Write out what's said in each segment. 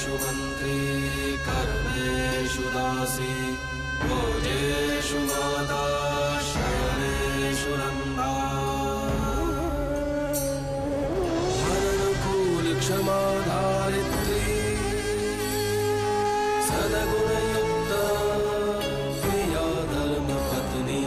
सर्वेषु मन्त्री कर्मेषु दासी भोजेषु माता शयनेषु नन्दा हरणकुल क्षमा धारित्री सद्गुणयुक्ता प्रिया धर्मपत्नी।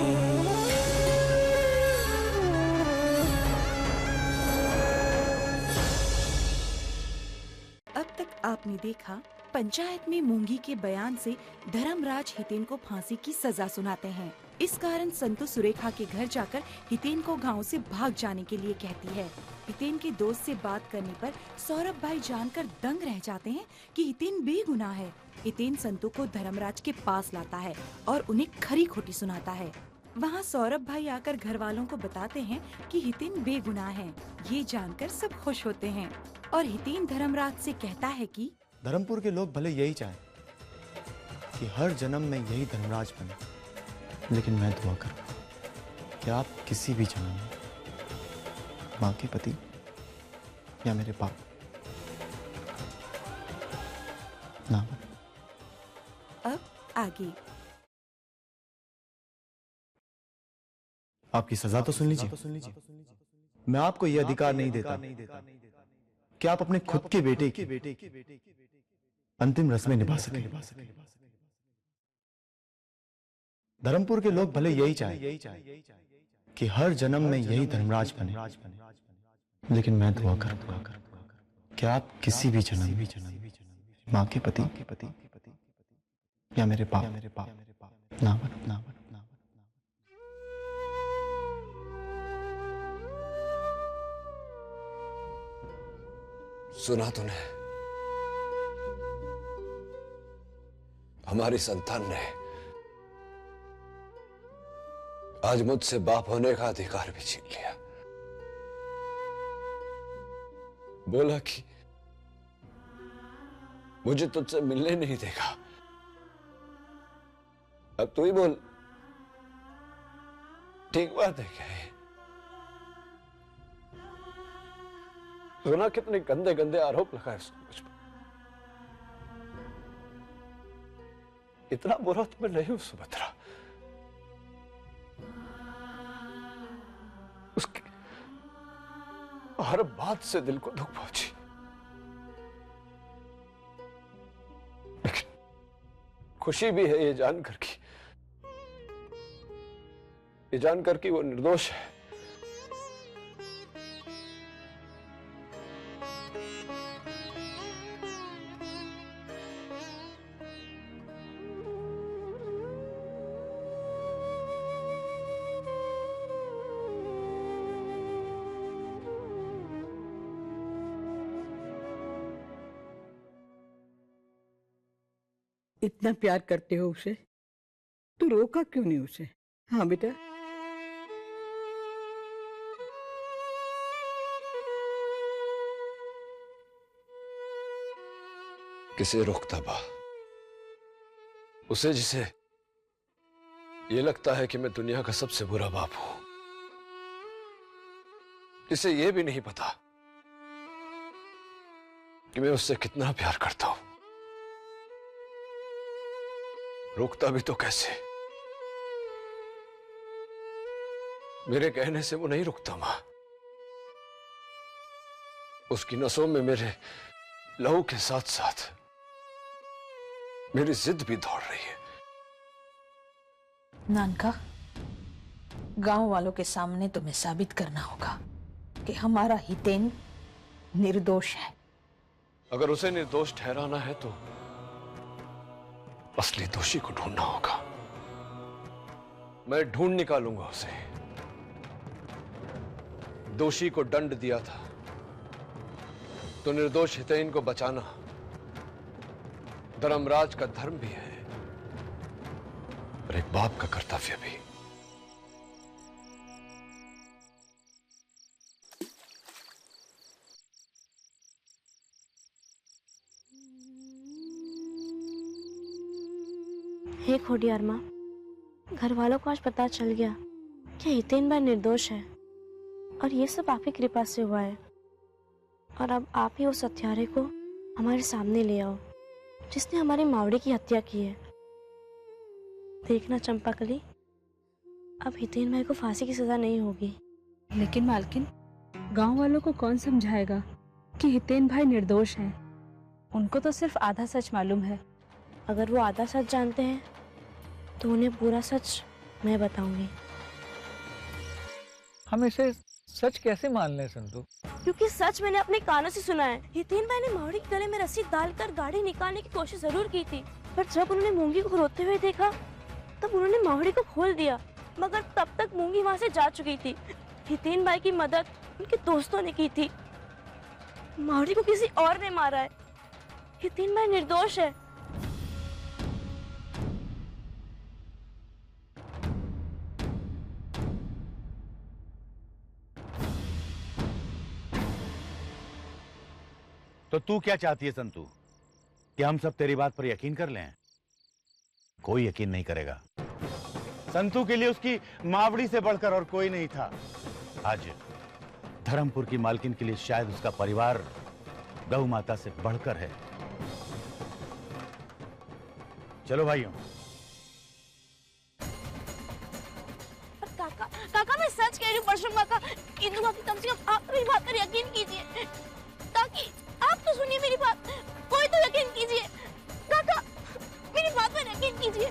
अब तक आपने देखा पंचायत में मूंगी के बयान से धर्मराज हितेन को फांसी की सजा सुनाते हैं। इस कारण संतु सुरेखा के घर जाकर हितेन को गांव से भाग जाने के लिए कहती है। हितेन के दोस्त से बात करने पर सौरभ भाई जानकर दंग रह जाते हैं कि हितेन बेगुनाह है। हितेन संतु को धर्मराज के पास लाता है और उन्हें खरी खोटी सुनाता है। वहाँ सौरभ भाई आकर घर वालों को बताते हैं कि हितेन बेगुनाह है। ये जानकर सब खुश होते हैं और हितेन धर्मराज से कहता है कि धर्मपुर के लोग भले यही चाहें कि हर जन्म में यही धर्मराज बने, लेकिन मैं दुआ करूंगा कि आप किसी भी जन्म में माँ के पति या मेरे बाप ना बने। अब आगे आपकी सजा तो सुन लीजिए। मैं आपको यह अधिकार नहीं देता कि आप अपने खुद के बेटे की अंतिम रस्में निभा सके। धर्मपुर के लोग भले यही चाहें कि हर जन्म में यही धर्मराज बने, लेकिन मैं दुआ करूंगा कि आप किसी भी जन्म में माँ के पति या मेरे बाप ना बनो। सुना तूने? हमारी संतान ने आज मुझसे बाप होने का अधिकार भी छीन लिया। बोला कि मुझे तुझसे मिलने नहीं देगा। अब तू ही बोल, ठीक बात है क्या है? सुना कितने गंदे गंदे आरोप लगाए उसने मुझ पर। इतना बुरा तो मैं नहीं हूं सुभद्रा। उसकी हर बात से दिल को दुख पहुंची, लेकिन खुशी भी है ये जानकर कि वो निर्दोष है। इतना प्यार करते हो उसे तो रोका क्यों नहीं उसे? हाँ बेटा, किसे रोकता बा? उसे जिसे ये लगता है कि मैं दुनिया का सबसे बुरा बाप हूं, जिसे ये भी नहीं पता कि मैं उससे कितना प्यार करता हूं। रोकता भी तो कैसे? मेरे कहने से वो नहीं रुकता मां। उसकी नसों में मेरे लहू के साथ साथ मेरी जिद भी दौड़ रही है। नानका, गांव वालों के सामने तुम्हें साबित करना होगा कि हमारा हितेन निर्दोष है। अगर उसे निर्दोष ठहराना है तो असली दोषी को ढूंढना होगा। मैं ढूंढ निकालूंगा उसे। दोषी को दंड दिया था तो निर्दोष हितेन को बचाना धर्मराज का धर्म भी है और एक बाप का कर्तव्य भी। हे खोडियार माँ, घर वालों को आज पता चल गया कि हितेन भाई निर्दोष है और ये सब आप ही कृपा से हुआ है। और अब आप ही उस हत्यारे को हमारे सामने ले आओ, जिसने हमारी मावड़ी की हत्या की है। देखना चंपाकली, अब हितेन भाई को फांसी की सजा नहीं होगी। लेकिन मालकिन, गांव वालों को कौन समझाएगा कि हितेन भाई निर्दोष हैं? उनको तो सिर्फ आधा सच मालूम है। अगर वो आधा सच जानते हैं तो उन्हें पूरा सच मैं बताऊंगी। हम इसे सच कैसे मान लें संतु? क्योंकि सच मैंने अपने कानों से सुना है। हितेन भाई ने मावड़ी के गले में रस्सी डालकर गाड़ी निकालने की कोशिश जरूर की थी, पर जब उन्होंने मूंगी को रोते हुए देखा तब उन्होंने मावड़ी को खोल दिया, मगर तब तक मूंगी वहाँ से जा चुकी थी। हितेन भाई की मदद उनके दोस्तों ने की थी। मावड़ी को किसी और ने मारा है। हितेन भाई निर्दोष है। तो तू क्या चाहती है संतु, कि हम सब तेरी बात पर यकीन कर लें? कोई यकीन नहीं करेगा। संतु के लिए उसकी मावड़ी से बढ़कर और कोई नहीं था। आज धर्मपुर की मालकिन के लिए शायद उसका परिवार गौ माता से बढ़कर है। चलो भाइयों। काका, काका मैं सच कह रही हूँ। परशुराम काका, इंदु काकी, कम से कम आप मेरी बात पर यकीन कीजिए। ताकि आप तो सुनिए मेरी बात, कोई तो यकीन कीजिए। काका, मेरी बात पर यकीन कीजिए।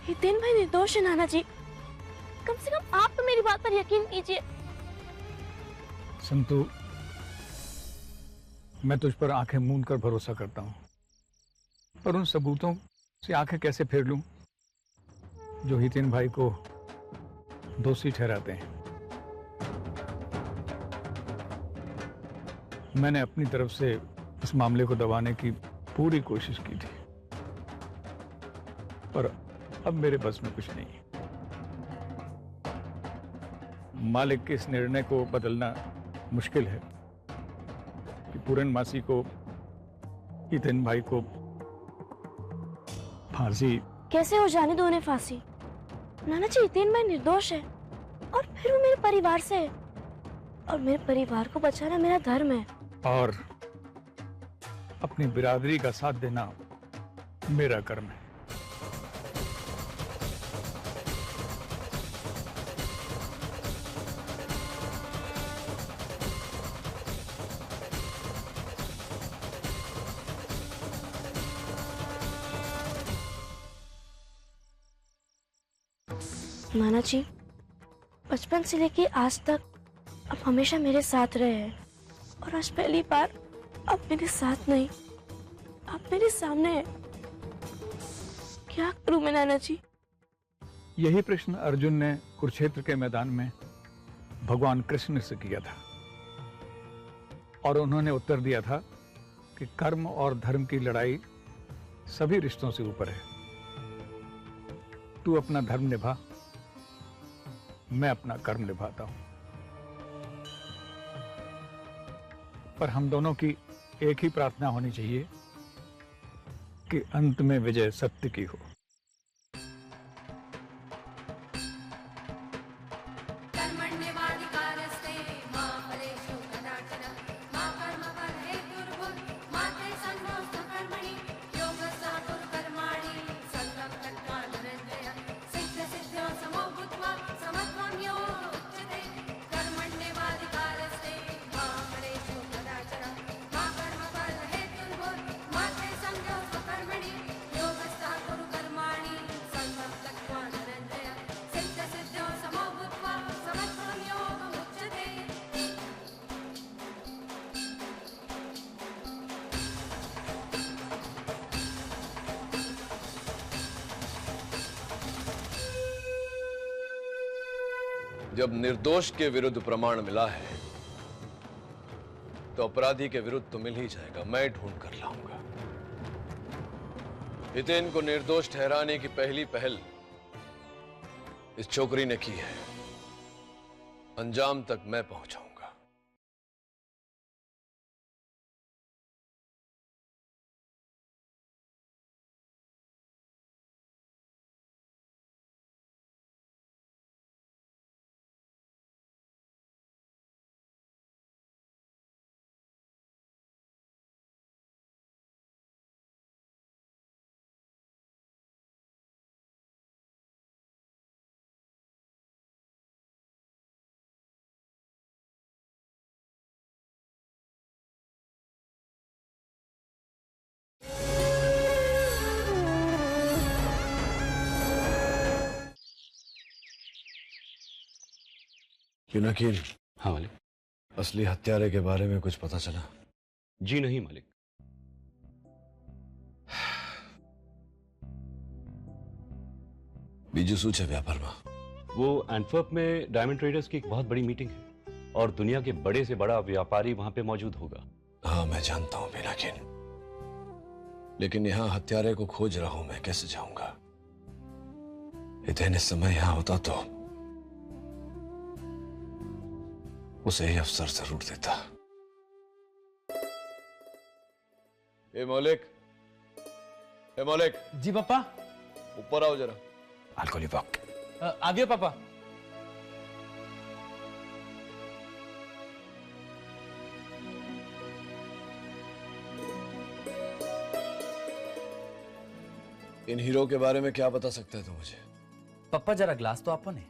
हितेन भाई निर्दोष है नाना जी। कम से कम आप तो मेरी बात पर यकीन कीजिए। संतु, मैं तुझ पर आंखें मूंद कर भरोसा करता हूं, पर उन सबूतों से आंखें कैसे फेर लूं जो हितेन भाई को दोषी ठहराते हैं। मैंने अपनी तरफ से इस मामले को दबाने की पूरी कोशिश की थी, पर अब मेरे बस में कुछ नहीं है। मालिक के इस निर्णय को बदलना मुश्किल है कि पूरन मासी को, हितेन भाई को फांसी। कैसे हो जाने दो उन्हें फांसी। नाना जी, हितेन भाई निर्दोष है और फिर वो मेरे परिवार से है, और मेरे परिवार को बचाना मेरा धर्म है। और अपनी बिरादरी का साथ देना मेरा कर्म है। नाना जी, बचपन से लेके आज तक आप हमेशा मेरे साथ रहे हैं, और आज पहली बार आप मेरे साथ नहीं, आप मेरे सामने हैं। क्या करूं मैं नाना जी? यही प्रश्न अर्जुन ने कुरुक्षेत्र के मैदान में भगवान कृष्ण से किया था, और उन्होंने उत्तर दिया था कि कर्म और धर्म की लड़ाई सभी रिश्तों से ऊपर है। तू अपना धर्म निभा, मैं अपना कर्म निभाता हूं, पर हम दोनों की एक ही प्रार्थना होनी चाहिए कि अंत में विजय सत्य की हो। जब निर्दोष के विरुद्ध प्रमाण मिला है तो अपराधी के विरुद्ध तो मिल ही जाएगा। मैं ढूंढ कर लाऊंगा। हितेन को निर्दोष ठहराने की पहली पहल इस छोकरी ने की है। अंजाम तक मैं पहुंचाऊंगा। युनाकीन, हाँ मालिक। असली हत्यारे के बारे में कुछ पता चला? जी नहीं मालिक। बीजू सूच है व्यापार में? वो एंटवर्प में डायमंड ट्रेडर्स की एक बहुत बड़ी मीटिंग है और दुनिया के बड़े से बड़ा व्यापारी वहां पे मौजूद होगा। हाँ मैं जानता हूं युनाकीन, लेकिन यहां हत्यारे को खोज रहा हूं मैं, कैसे जाऊंगा? इतने समय यहां होता तो उसे ही अवसर जरूर देता। ए मौलिक, ए मौलिक। जी पापा। ऊपर आओ जरा। अलकोली वक्त। आ गया पापा। इन हीरो के बारे में क्या बता सकता है तू मुझे? पापा जरा ग्लास तो आपने।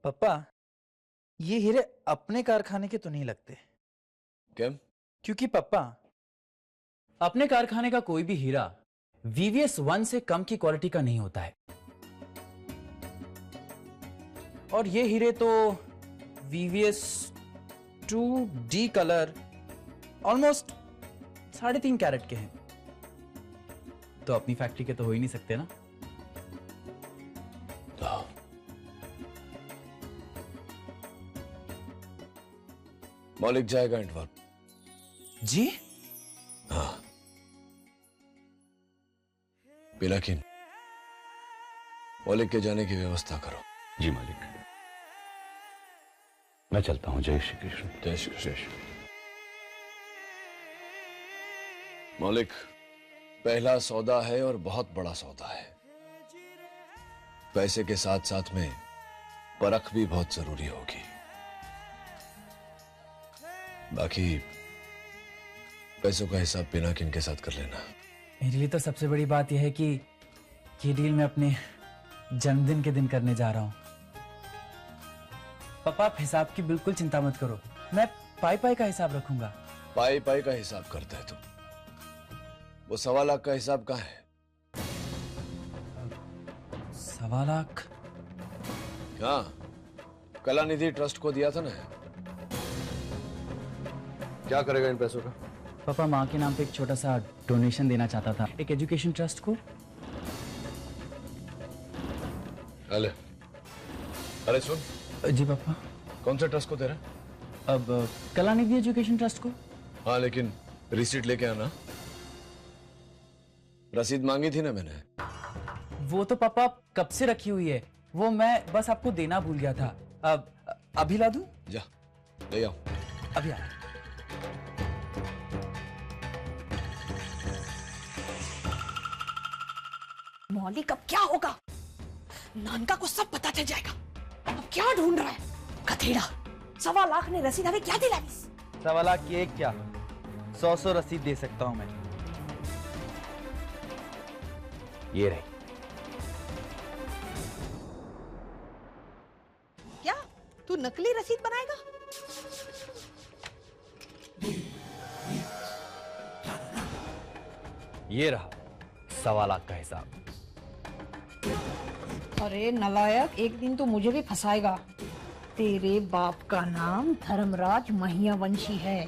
पापा ये हीरे अपने कारखाने के तो नहीं लगते। क्यों? क्योंकि पापा अपने कारखाने का कोई भी हीरा VVS 1 से कम की क्वालिटी का नहीं होता है, और ये हीरे तो VVS 2D colour almost 3.5 carat के हैं, तो अपनी फैक्ट्री के तो हो ही नहीं सकते ना। मौलिक जाएगा एंटवर्प। जी? हाँ। पिलाकिन, मौलिक के जाने की व्यवस्था करो। जी मालिक। मैं चलता हूं। जय श्री कृष्ण। जय श्री कृष्ण। मौलिक, पहला सौदा है और बहुत बड़ा सौदा है। पैसे के साथ साथ में परख भी बहुत जरूरी होगी। बाकी पैसों का हिसाब पिनाकिन के साथ कर लेना। मेरे लिए तो सबसे बड़ी बात यह है कि ये डील मैं अपने जन्मदिन के दिन करने जा रहा हूं। पापा आप हिसाब की बिल्कुल चिंता मत करो, मैं पाई पाई का हिसाब रखूंगा। पाई पाई का हिसाब करता है तू? वो 1.25 लाख का हिसाब कहाँ है? 1.25 लाख? हाँ, कलानिधि ट्रस्ट को दिया था ना। क्या करेगा इन पैसों का? पापा माँ के नाम पे एक छोटा सा डोनेशन देना चाहता था, एक एजुकेशन ट्रस्ट को। अरे सुन। जी पापा। कौन सा ट्रस्ट को दे रहा? अब कलानिधि एजुकेशन ट्रस्ट को। हाँ लेकिन रिसीट लेके आना। रसीद मांगी थी ना मैंने। वो तो पापा कब से रखी हुई है, वो मैं बस आपको देना भूल गया था। अब अभी ला दूं? जा ले आओ। अभी आ। मौलिक अब क्या होगा? नानका को सब पता चल जाएगा। अब क्या ढूंढ रहा है गधेड़ा? 1.25 लाख ने रसीद हमें क्या दिलाई? 1.25 लाख की एक क्या 100 रसीद दे सकता हूं मैं। ये रही। क्या तू नकली रसीद बनाएगा? ये रहा 1.25 लाख का हिसाब। अरे नलायक, एक दिन तो मुझे भी फंसाएगा। तेरे बाप का नाम धर्मराज महियावंशी है।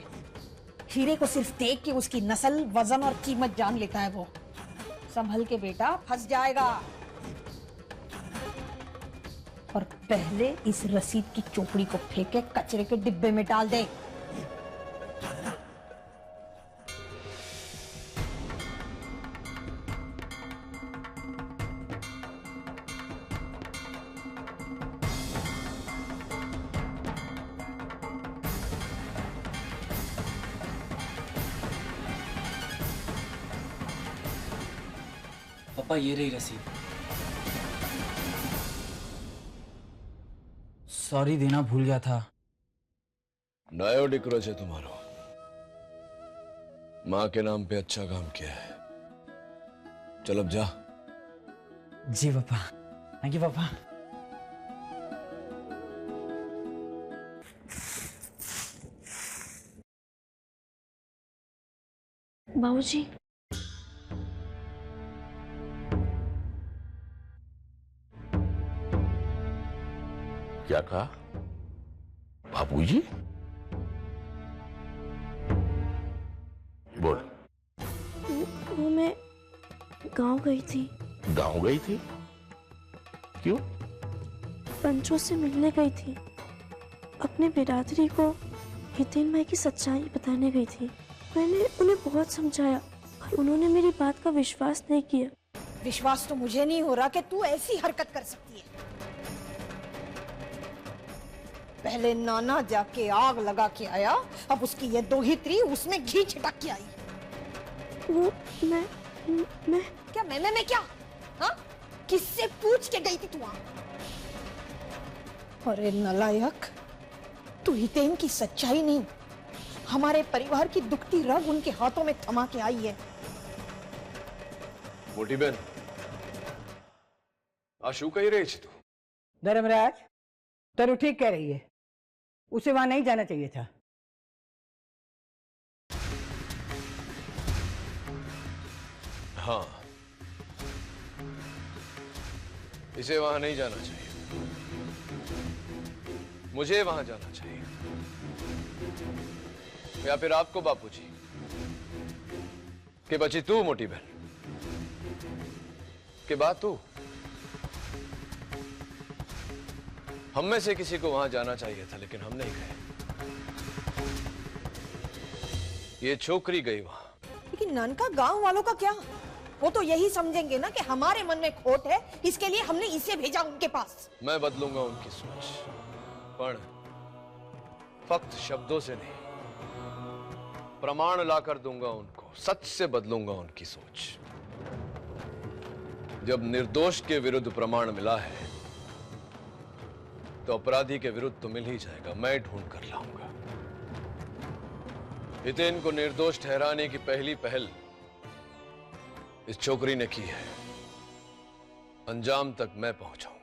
हीरे को सिर्फ देख के उसकी नस्ल, वजन और कीमत जान लेता है वो। संभल के बेटा, फंस जाएगा। और पहले इस रसीद की चोपड़ी को फेंक के कचरे के डिब्बे में डाल दे। पापा ये रही रसीद। सॉरी देना भूल गया था। नयो डिक्रो है तुम्हारो। माँ के नाम पे अच्छा काम किया है। चल अब जा। जी पापा। थैंक यू पापा। बाबूजी, क्या कहा? बाबूजी? बोल। वो मैं गांव गई थी। गांव गई थी? क्यों? पंचों से मिलने गई थी। अपने बिरादरी को हितेन भाई की सच्चाई बताने गई थी। मैंने उन्हें बहुत समझाया पर उन्होंने मेरी बात का विश्वास नहीं किया। विश्वास तो मुझे नहीं हो रहा कि तू ऐसी हरकत कर सकती है। पहले नाना जाके आग लगा के आया, अब उसकी ये दोहित्री उसमें घी छिटक के आई। वो मैं क्या मैं क्या? हाँ? किससे पूछ के गई थी तू वहां? अरे नलायक, तू हितेन की सच्चाई नहीं, हमारे परिवार की दुखती रग उनके हाथों में थमा के आई है। मोटी बहन, आशु कही रही थी तू? धर्मराज, तरु ठीक कह रही है, उसे वहां नहीं जाना चाहिए था। हाँ, इसे वहां नहीं जाना चाहिए, मुझे वहां जाना चाहिए, या फिर आपको बापूजी, कि बची तू मोटी बहन, के बाद तू। हम में से किसी को वहां जाना चाहिए था, लेकिन हम नहीं गए। ये छोकरी गई वहां। लेकिन ननका, गांव वालों का क्या? वो तो यही समझेंगे ना कि हमारे मन में खोट है, इसके लिए हमने इसे भेजा उनके पास। मैं बदलूंगा उनकी सोच, पर फक्त शब्दों से नहीं, प्रमाण लाकर दूंगा उनको, सच से बदलूंगा उनकी सोच। जब निर्दोष के विरुद्ध प्रमाण मिला है तो अपराधी के विरुद्ध तो मिल ही जाएगा, मैं ढूंढ कर लाऊंगा। हितेन को निर्दोष ठहराने की पहली पहल इस छोकरी ने की है, अंजाम तक मैं पहुंचाऊंगा।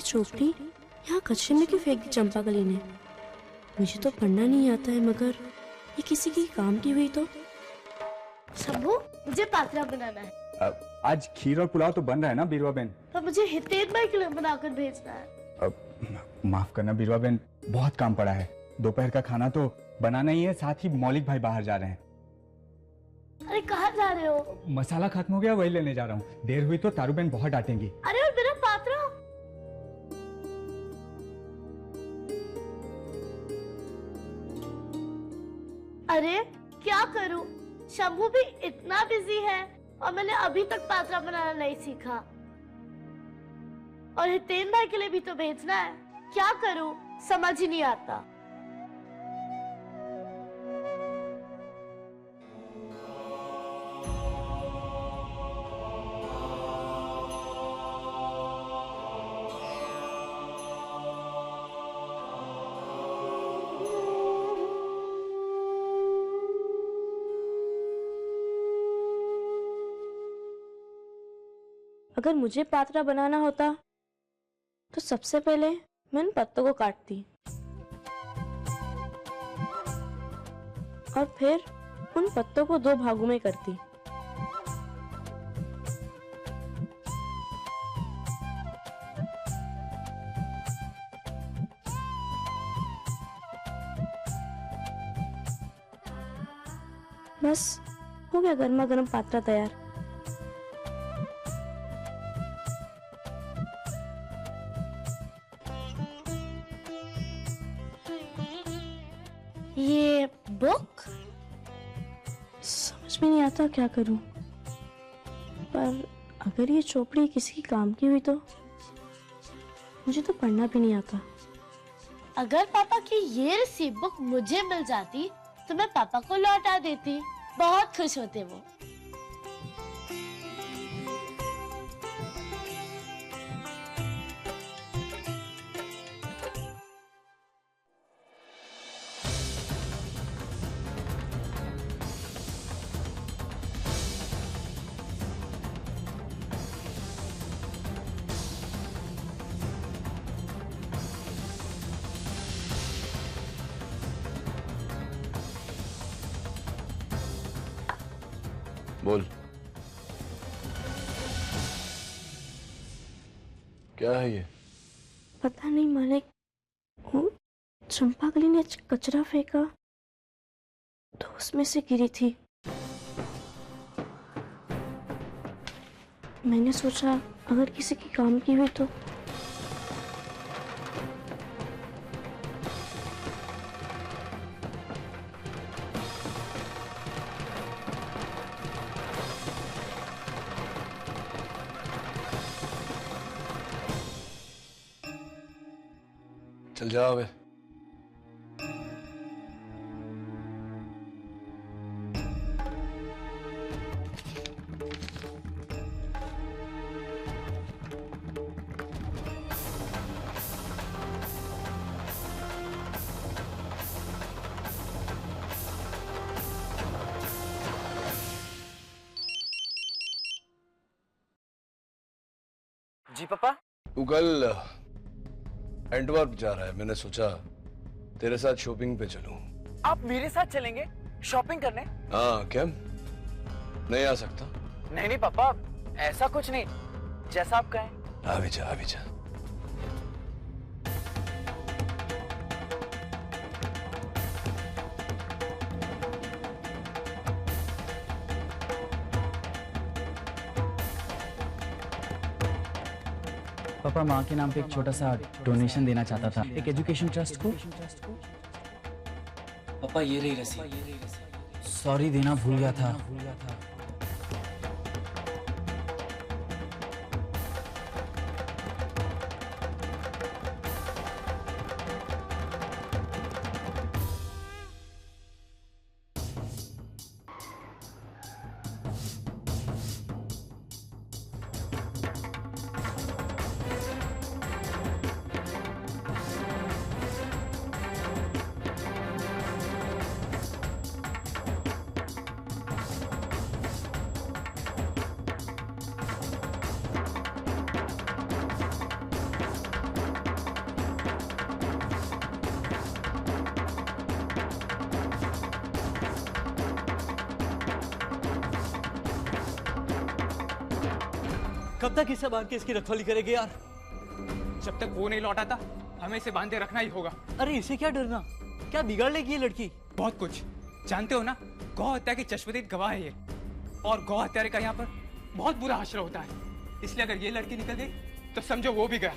चोपड़ी यहाँ कचरे में क्यों फेंक दी चंपा कली ने? मुझे तो पढ़ना नहीं आता है, मगर ये किसी की काम की हुई तो। शंभू, मुझे पात्रा बनाना है। आज खीर और पुलाव तो बन रहा है ना बीरवा बहन? पर मुझे हितेन भाई के लिए बनाकर भेजना है। माफ करना बीरवा बहन, बहुत काम पड़ा है। दोपहर का खाना तो बनाना ही है, साथ ही मौलिक भाई बाहर जा रहे हैं। अरे कहाँ जा रहे हो? मसाला खत्म हो गया, वही लेने जा रहा हूँ। देर हुई तो तारू बहन बहुत डांटेंगी। अरे और मेरा पात्रा? अरे क्या करूं? शंभू भी इतना बिजी है और मैंने अभी तक पात्रा बनाना नहीं सीखा। और हितेन भाई के लिए भी तो भेजना है। क्या करूं? समझ ही नहीं आता। अगर मुझे पात्रा बनाना होता तो सबसे पहले मैं इन पत्तों को काटती और फिर उन पत्तों को 2 भागों में करती। बस हो गया गर्मा गर्म पात्रा तैयार। ये बुक समझ में नहीं आता क्या करूं, पर अगर ये चोपड़ी किसी की काम की हुई तो मुझे तो पढ़ना भी नहीं आता। अगर पापा की ये रिसीप्ट बुक मुझे मिल जाती तो मैं पापा को लौटा देती। बहुत खुश होते वो। बोल, क्या है ये? पता नहीं मालिक, वो चंपा कली ने कचरा फेंका तो उसमें से गिरी थी। मैंने सोचा अगर किसी की काम की हुई तो। चल जाओ बे। जी पापा। तू कल एंटवर्प जा रहा है, मैंने सोचा तेरे साथ शॉपिंग पे चलूं। आप मेरे साथ चलेंगे शॉपिंग करने? हाँ, क्या नहीं आ सकता? नहीं नहीं पापा, ऐसा कुछ नहीं, जैसा आप कहें। आ भी जा, आ भी जा। पापा माँ के नाम पे एक छोटा सा डोनेशन देना चाहता था, एक एजुकेशन ट्रस्ट को। पापा ये रही रसीद। सॉरी, देना भूल गया था। कब तक इसे बांध के इसकी रखवाली करेंगे यार? जब तक वो नहीं लौटाता हमें इसे बांधे रखना ही होगा। अरे इसे क्या डरना, क्या बिगाड़ लेगी ये लड़की? बहुत कुछ जानते हो ना, गौ हत्या की चश्मदीद गवाह है ये, और गौ हत्यारे का यहाँ पर बहुत बुरा आश्रय होता है, इसलिए अगर ये लड़की निकल गई तो समझो वो भी गया।